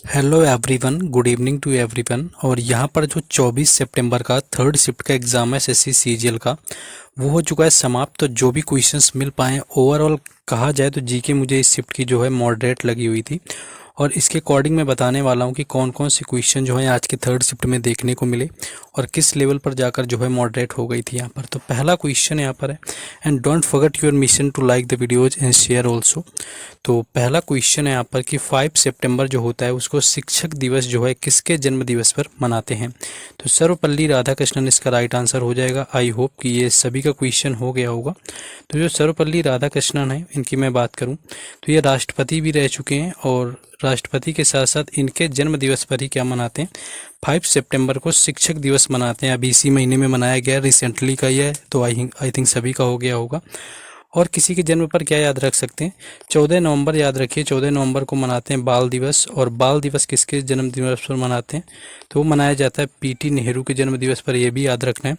Hello everyone, good evening to everyone. और यहाँ पर जो 24 सितंबर का थर्ड शिफ्ट का एग्ज़ाम है एसएससी सीजीएल का, वो हो चुका है समाप्त। तो जो भी क्वेश्चंस मिल पाए ओवरऑल कहा जाए तो जीके मुझे इस शिफ्ट की जो है मॉडरेट लगी हुई थी। और इसके अकॉर्डिंग मैं बताने वाला हूँ कि कौन कौन से क्वेश्चन जो है आज के थर्ड शिफ्ट में देखने को मिले और किस लेवल पर जाकर जो है मॉडरेट हो गई थी यहाँ पर। तो पहला क्वेश्चन यहाँ पर है, and don't forget your mission to like the videos and share also. तो पहला क्वेश्चन है यहाँ पर कि 5 सितंबर जो होता है उसको शिक्षक दिवस जो है किसके जन्म दिवस पर मनाते हैं। तो सर्वपल्ली राधाकृष्णन इसका राइट आंसर हो जाएगा। आई होप कि ये सभी का क्वेश्चन हो गया होगा। तो जो सर्वपल्ली राधाकृष्णन है इनकी मैं बात करूं तो ये राष्ट्रपति भी रह चुके हैं, और राष्ट्रपति के साथ साथ इनके जन्म दिवस पर ही क्या मनाते हैं, 5 सितंबर को शिक्षक दिवस मनाते हैं। अभी इसी महीने में मनाया गया, रिसेंटली का ही है, तो आई थिंक सभी का हो गया होगा। और किसी के जन्म पर क्या याद रख सकते हैं, 14 नवंबर याद रखिए। 14 नवंबर को मनाते हैं बाल दिवस। और बाल दिवस किसके जन्म दिवस पर मनाते हैं, तो वो मनाया जाता है पीटी नेहरू के जन्म दिवस पर, ये भी याद रखना है।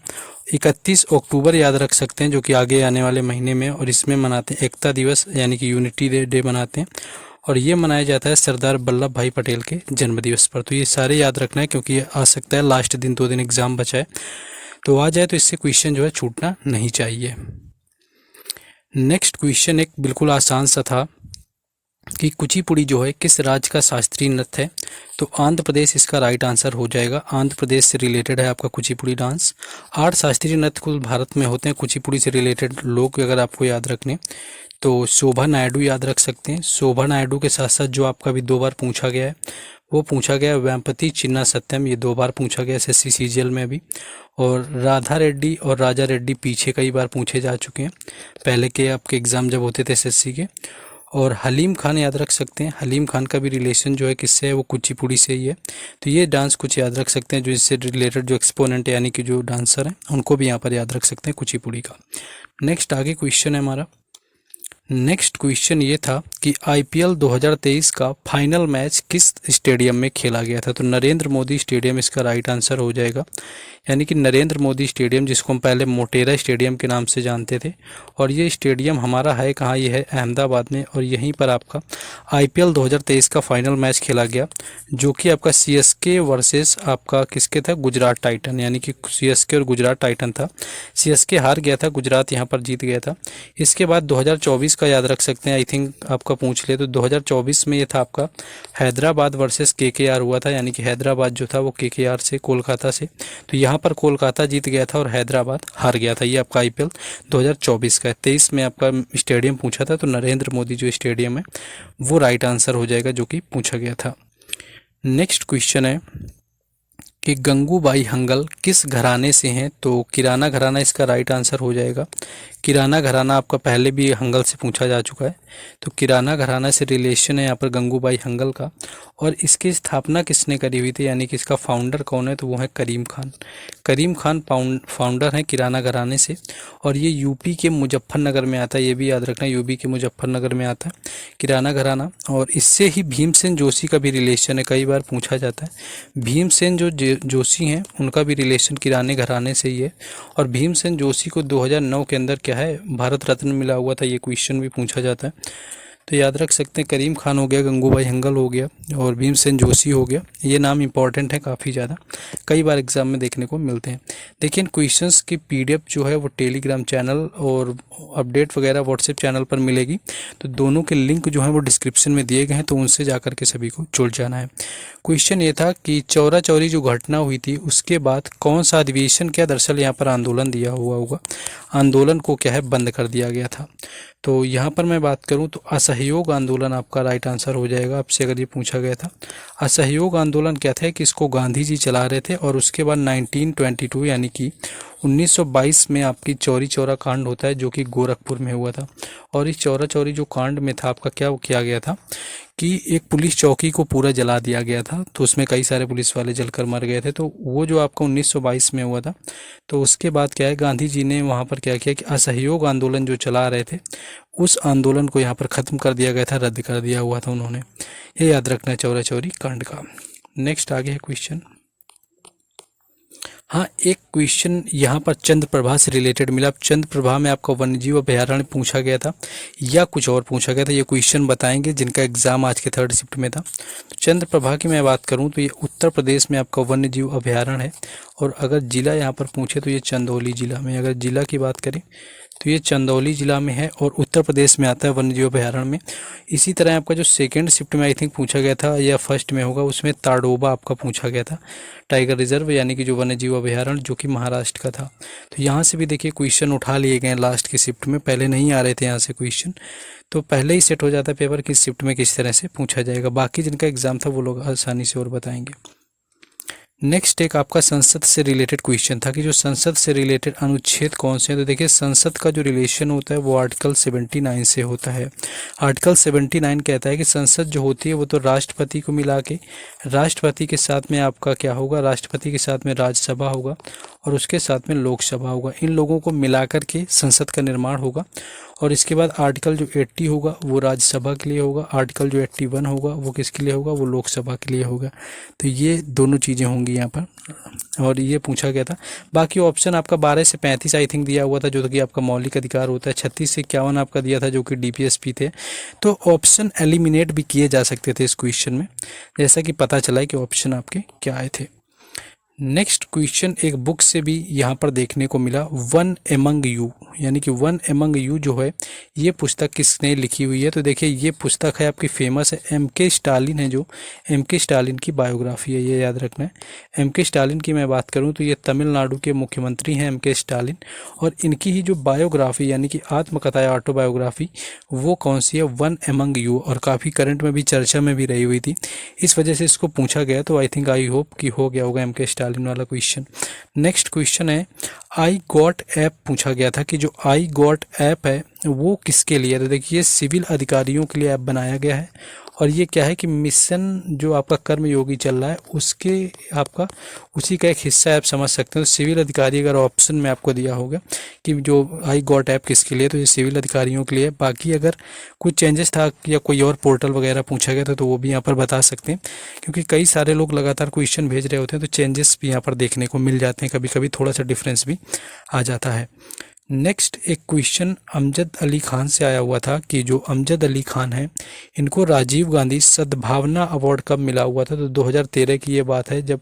31 अक्टूबर याद रख सकते हैं जो कि आगे आने वाले महीने में, और इसमें मनाते हैं एकता दिवस यानी कि यूनिटी डे मनाते हैं, और ये मनाया जाता है सरदार वल्लभ भाई पटेल के जन्म दिवस पर। तो ये सारे याद रखना है क्योंकि ये आ सकता है लास्ट दिन, 2 दिन एग्जाम बचा है, तो आ जाए तो इससे क्वेश्चन जो है छूटना नहीं चाहिए। नेक्स्ट क्वेश्चन एक बिल्कुल आसान सा था कि कुचिपुड़ी जो है किस राज्य का शास्त्रीय नृत्य है। तो आंध्र प्रदेश इसका राइट आंसर हो जाएगा। आंध्र प्रदेश से रिलेटेड है आपका कुचिपुड़ी डांस। 8 शास्त्रीय नृत्य कुल भारत में होते हैं कुचिपुड़ी से रिलेटेड लोग अगर आपको याद रखने, तो शोभा नायडू याद रख सकते हैं। शोभा नायडू के साथ साथ जो आपका भी 2 बार पूछा गया है वो पूछा गया वेम्पति चिन्ना सत्यम, ये 2 बार पूछा गया एसएससी सीजीएल में भी। और राधा रेड्डी और राजा रेड्डी पीछे कई बार पूछे जा चुके हैं पहले के आपके एग्जाम जब होते थे एसएससी के। और हलीम खान याद रख सकते हैं, हलीम खान का भी रिलेशन जो है किससे है, वो कुचिपुड़ी से ही है। तो ये डांस कुछ याद रख सकते हैं, जो इससे रिलेटेड जो एक्सपोनेंट यानी कि जो डांसर हैं उनको भी यहाँ पर याद रख सकते हैं कुचिपुड़ी का। नेक्स्ट आगे क्वेश्चन है हमारा। नेक्स्ट क्वेश्चन ये था कि आईपीएल 2023 का फाइनल मैच किस स्टेडियम में खेला गया था। तो नरेंद्र मोदी स्टेडियम इसका राइट आंसर हो जाएगा, यानी कि नरेंद्र मोदी स्टेडियम, जिसको हम पहले मोटेरा स्टेडियम के नाम से जानते थे। और ये स्टेडियम हमारा है कहाँ, ये है अहमदाबाद में, और यहीं पर आपका आईपीएल 2023 का फाइनल मैच खेला गया, जो कि आपका सीएसके वर्सेस आपका किसके था, गुजरात टाइटन, यानी कि सीएसके और गुजरात टाइटन था। सीएसके हार गया था, गुजरात यहाँ पर जीत गया था। इसके बाद 2024 का याद रख सकते हैं, आई थिंक आपका पूछ ले तो 2024 में ये था आपका हैदराबाद वर्सेस केकेआर हुआ था, यानी कि हैदराबाद जो था वो केकेआर से, कोलकाता से। तो यहाँ पर कोलकाता जीत गया था और हैदराबाद हार गया था। ये आपका आईपीएल 2024 का है। 23 में आपका स्टेडियम पूछा था, तो नरेंद्र मोदी जो स्टेडियम है वो राइट आंसर हो जाएगा जो कि पूछा गया था। नेक्स्ट क्वेश्चन है कि गंगूबाई हंगल किस घराने से हैं। तो किराना घराना इसका राइट आंसर हो जाएगा। किराना घराना आपका पहले भी हंगल से पूछा जा चुका है, तो किराना घराना से रिलेशन है यहाँ पर गंगूबाई हंगल का। और इसकी स्थापना किसने करी हुई थी, यानी कि इसका फाउंडर कौन है, तो वो है करीम खान। करीम खान फाउंडर हैं किराना घराने से। और ये यूपी के मुजफ्फरनगर में आता है, ये भी याद रखना, यूपी के मुजफ्फरनगर में आता है किराना घराना। और इससे ही भीमसेन जोशी का भी रिलेशन है, कई बार पूछा जाता है। भीमसेन जो जोशी हैं उनका भी रिलेशन किराने घराने से ही है। और भीमसेन जोशी को 2009 के अंदर क्या है, भारत रत्न मिला हुआ था, ये क्वेश्चन भी पूछा जाता है। तो याद रख सकते हैं, करीम खान हो गया, गंगूबाई हंगल हो गया, और भीमसेन जोशी हो गया। ये नाम इंपॉर्टेंट है काफ़ी ज़्यादा, कई बार एग्जाम में देखने को मिलते हैं। देखिए इन क्वेश्चंस की पीडीएफ जो है वो टेलीग्राम चैनल और अपडेट वगैरह व्हाट्सएप चैनल पर मिलेगी। तो दोनों के लिंक जो है वो डिस्क्रिप्शन में दिए गए हैं, तो उनसे जाकर के सभी को जुड़ जाना है। क्वेश्चन ये था कि चौरा चौरी जो घटना हुई थी उसके बाद कौन सा अधिवेशन, क्या दरअसल यहाँ पर आंदोलन दिया हुआ होगा, आंदोलन को क्या है बंद कर दिया गया था। तो यहाँ पर मैं बात करूँ तो असहयोग आंदोलन आपका राइट आंसर हो जाएगा, आपसे अगर ये पूछा गया था। असहयोग आंदोलन क्या था कि इसको गांधी जी चला रहे थे, और उसके बाद 1922 यानी कि 1922 में आपकी चौरी चौरा कांड होता है जो कि गोरखपुर में हुआ था। और इस चौरा चौरी जो कांड में था आपका क्या किया गया था कि एक पुलिस चौकी को पूरा जला दिया गया था, तो उसमें कई सारे पुलिस वाले जलकर मर गए थे। तो वो जो आपका 1922 में हुआ था, तो उसके बाद क्या है, गांधी जी ने वहाँ पर क्या किया कि असहयोग आंदोलन जो चला रहे थे उस आंदोलन को यहाँ पर ख़त्म कर दिया गया था, रद्द कर दिया हुआ था उन्होंने। ये याद रखना है चौरा चौरी कांड का। नेक्स्ट आगे है क्वेश्चन। हाँ, एक क्वेश्चन यहाँ पर चंद्रप्रभा से रिलेटेड मिला। अब चंद्रप्रभा में आपका वन्यजीव अभयारण्य पूछा गया था या कुछ और पूछा गया था, ये क्वेश्चन बताएंगे जिनका एग्जाम आज के थर्ड शिफ्ट में था। तो चंद्रप्रभा की मैं बात करूँ तो ये उत्तर प्रदेश में आपका वन्यजीव अभयारण्य है, और अगर जिला यहाँ पर पूछे तो ये चंदौली जिला में, अगर जिला की बात करें तो ये चंदौली जिला में है और उत्तर प्रदेश में आता है वन्यजीव अभयारण्य में। इसी तरह आपका जो सेकंड शिफ्ट में आई थिंक पूछा गया था या फर्स्ट में होगा, उसमें ताडोबा आपका पूछा गया था टाइगर रिजर्व, यानी कि जो वन्यजीव अभयारण्य जो कि महाराष्ट्र का था। तो यहाँ से भी देखिए क्वेश्चन उठा लिए गए लास्ट की शिफ्ट में, पहले नहीं आ रहे थे यहाँ से क्वेश्चन, तो पहले ही सेट हो जाता है पेपर किस शिफ्ट में किस तरह से पूछा जाएगा। बाकी जिनका एग्जाम था वो लोग आसानी से और बताएंगे। नेक्स्ट एक आपका संसद से रिलेटेड क्वेश्चन था कि जो संसद से रिलेटेड अनुच्छेद कौन से हैं। तो देखिए संसद का जो रिलेशन होता है वो आर्टिकल 79 से होता है। आर्टिकल 79 कहता है कि संसद जो होती है वो तो राष्ट्रपति को मिला के, राष्ट्रपति के साथ में आपका क्या होगा, राष्ट्रपति के साथ में राज्यसभा होगा और उसके साथ में लोकसभा होगा, इन लोगों को मिलाकर के संसद का निर्माण होगा। और इसके बाद आर्टिकल जो 80 होगा वो राज्यसभा के लिए होगा, आर्टिकल जो 81 होगा वो किसके लिए होगा, वो लोकसभा के लिए होगा। तो ये दोनों चीज़ें होंगी यहाँ पर, और ये पूछा गया था। बाकी ऑप्शन आपका 12 से 35 आई थिंक दिया हुआ था जो कि आपका मौलिक अधिकार होता है, 36 से 51 आपका दिया था जो कि डीपीएसपी थे। तो ऑप्शन एलिमिनेट भी किए जा सकते थे इस क्वेश्चन में, जैसा कि पता चला है कि ऑप्शन आपके क्या आए थे। नेक्स्ट क्वेश्चन एक बुक से भी यहाँ पर देखने को मिला, वन एमंग यू, यानी कि वन एमंग यू जो है ये पुस्तक किसने लिखी हुई है। तो देखिए ये पुस्तक है आपकी फेमस है, एम.के. स्टालिन है, जो एम.के. स्टालिन की बायोग्राफी है, ये याद रखना है। एम.के. स्टालिन की मैं बात करूँ तो ये तमिलनाडु के मुख्यमंत्री हैं एम.के. स्टालिन, और इनकी ही जो बायोग्राफी यानी कि आत्मकथा या ऑटोबायोग्राफी वो कौन सी है, वन एमंग यू, और काफ़ी करंट में भी चर्चा में भी रही हुई थी, इस वजह से इसको पूछा गया। तो आई थिंक आई होप कि हो गया होगा एम.के. स्टालिन वाला क्वेश्चन। नेक्स्ट क्वेश्चन है आई गॉट ऐप पूछा गया था कि जो आई गॉट ऐप है वो किसके लिए है। तो देखिए सिविल अधिकारियों के लिए ऐप बनाया गया है, और ये क्या है कि मिशन जो आपका कर्मयोगी चल रहा है उसके आपका उसी का एक हिस्सा आप समझ सकते हैं। तो सिविल अधिकारी अगर ऑप्शन में आपको दिया होगा कि जो आई गॉट ऐप किसके लिए, तो ये सिविल अधिकारियों के लिए। बाकी अगर कुछ चेंजेस था या कोई और पोर्टल वगैरह पूछा गया था तो वो भी यहाँ पर बता सकते हैं, क्योंकि कई सारे लोग लगातार क्वेश्चन भेज रहे होते हैं तो चेंजेस भी यहाँ पर देखने को मिल जाते हैं, कभी कभी थोड़ा सा डिफरेंस भी आ जाता है। नेक्स्ट एक क्वेश्चन अमजद अली खान से आया हुआ था कि जो अमजद अली खान है इनको राजीव गांधी सद्भावना अवार्ड कब मिला हुआ था। तो 2013 की ये बात है जब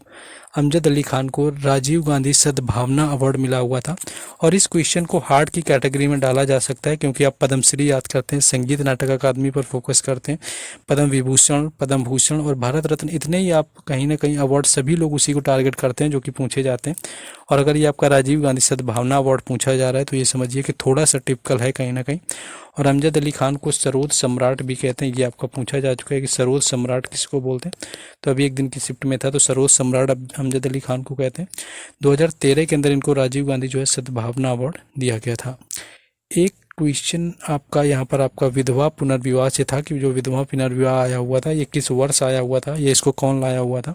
अमजद अली खान को राजीव गांधी सद्भावना अवार्ड मिला हुआ था। और इस क्वेश्चन को हार्ड की कैटेगरी में डाला जा सकता है, क्योंकि आप पद्मश्री याद करते हैं, संगीत नाटक अकादमी पर फोकस करते हैं, पद्म विभूषण, पद्म भूषण और भारत रत्न, इतने ही आप कहीं ना कहीं अवार्ड सभी लोग उसी को टारगेट करते हैं जो कि पूछे जाते हैं। और अगर ये आपका राजीव गांधी सद्भावना अवार्ड पूछा जा रहा है तो ये समझिए कि थोड़ा सा टिपिकल है कहीं ना कहीं। और अमजद अली खान को सरोद सम्राट भी कहते हैं, ये आपका पूछा जा चुका है कि सरोद सम्राट किसको बोलते हैं। तो अभी एक दिन की शिफ्ट में था, तो सरोद सम्राट अमजद अली खान को कहते हैं। 2013 के अंदर इनको राजीव गांधी जो है सद्भावना अवार्ड दिया गया था। एक क्वेश्चन आपका यहाँ पर आपका विधवा पुनर्विवाह से था कि जो विधवा पुनर्विवाह आया हुआ था ये किस वर्ष आया हुआ था, ये इसको कौन लाया हुआ था।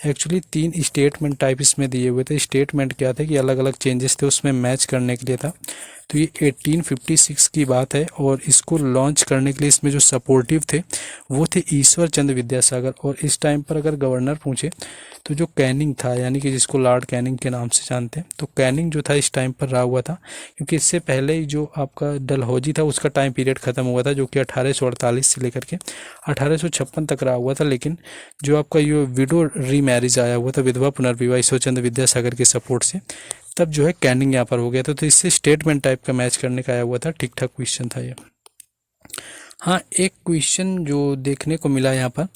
एक्चुअली 3 स्टेटमेंट टाइप इसमें दिए हुए थे। स्टेटमेंट क्या थे कि अलग अलग चेंजेस थे उसमें मैच करने के लिए था। तो ये 1856 की बात है, और इसको लॉन्च करने के लिए इसमें जो सपोर्टिव थे वो थे ईश्वर चंद्र विद्यासागर। और इस टाइम पर अगर गवर्नर पूछे तो जो कैनिंग था, यानी कि जिसको लॉर्ड कैनिंग के नाम से जानते हैं, तो कैनिंग जो था इस टाइम पर रहा हुआ था, क्योंकि इससे पहले ही जो आपका डलहौजी था उसका टाइम पीरियड खत्म हुआ था, जो कि 1848 से लेकर के 1856 तक रहा हुआ था। लेकिन जो आपका ये विडो रीमैरिज आया हुआ था, विधवा पुनर्विवाह ईश्वर चंद्र विद्यासागर के सपोर्ट से, तब जो है कैनिंग यहाँ पर हो गया था। तो इससे स्टेटमेंट टाइप का मैच करने का आया हुआ था, ठीक ठाक क्वेश्चन था ये। हाँ, एक क्वेश्चन जो देखने को मिला यहाँ पर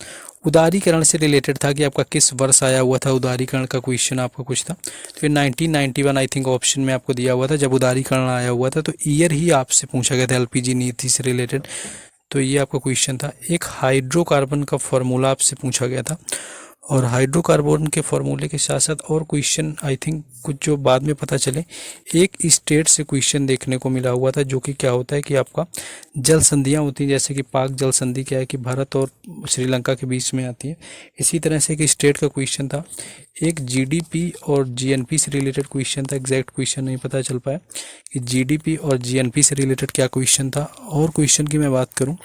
उदारीकरण से रिलेटेड था कि आपका किस वर्ष आया हुआ था उदारीकरण का क्वेश्चन आपका कुछ था। तो फिर 1991 आई थिंक ऑप्शन में आपको दिया हुआ था जब उदारीकरण आया हुआ था, तो ईयर ही आपसे पूछा गया था एलपीजी नीति से रिलेटेड। तो ये आपका क्वेश्चन था। एक हाइड्रोकार्बन का फॉर्मूला आपसे पूछा गया था, और हाइड्रोकार्बन के फॉर्मूले के साथ साथ और क्वेश्चन आई थिंक कुछ जो बाद में पता चले। एक स्टेट से क्वेश्चन देखने को मिला हुआ था जो कि क्या होता है कि आपका जल संधियाँ होती हैं, जैसे कि पाक जल संधि क्या है कि भारत और श्रीलंका के बीच में आती है। इसी तरह से एक स्टेट का क्वेश्चन था। एक जीडीपी और जीएनपी से रिलेटेड क्वेश्चन था, एग्जैक्ट क्वेश्चन नहीं पता चल पाया कि जीडीपी और जीएनपी से रिलेटेड क्या क्वेश्चन था। और क्वेश्चन की मैं बात करूँ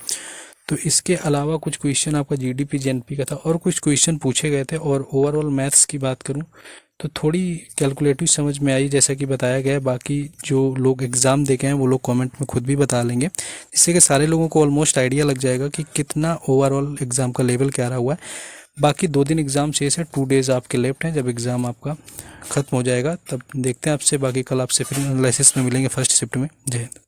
तो इसके अलावा कुछ क्वेश्चन आपका जीडीपी जीएनपी का था, और कुछ क्वेश्चन पूछे गए थे। और ओवरऑल मैथ्स की बात करूं तो थोड़ी कैलकुलेटिव समझ में आई जैसा कि बताया गया है। बाकी जो लोग एग्ज़ाम दे के हैं वो लोग कमेंट में खुद भी बता लेंगे, जिससे कि सारे लोगों को ऑलमोस्ट आइडिया लग जाएगा कि कितना ओवरऑल एग्ज़ाम का लेवल क्या रहा हुआ है। बाकी 2 दिन एग्ज़ाम शेष है, 2 डेज़ आपके लेफ्ट हैं। जब एग्ज़ाम आपका ख़त्म हो जाएगा तब देखते हैं आपसे। बाकी कल आपसे फिर एनालिसिस में मिलेंगे फर्स्ट शिफ्ट में। जय हिंद।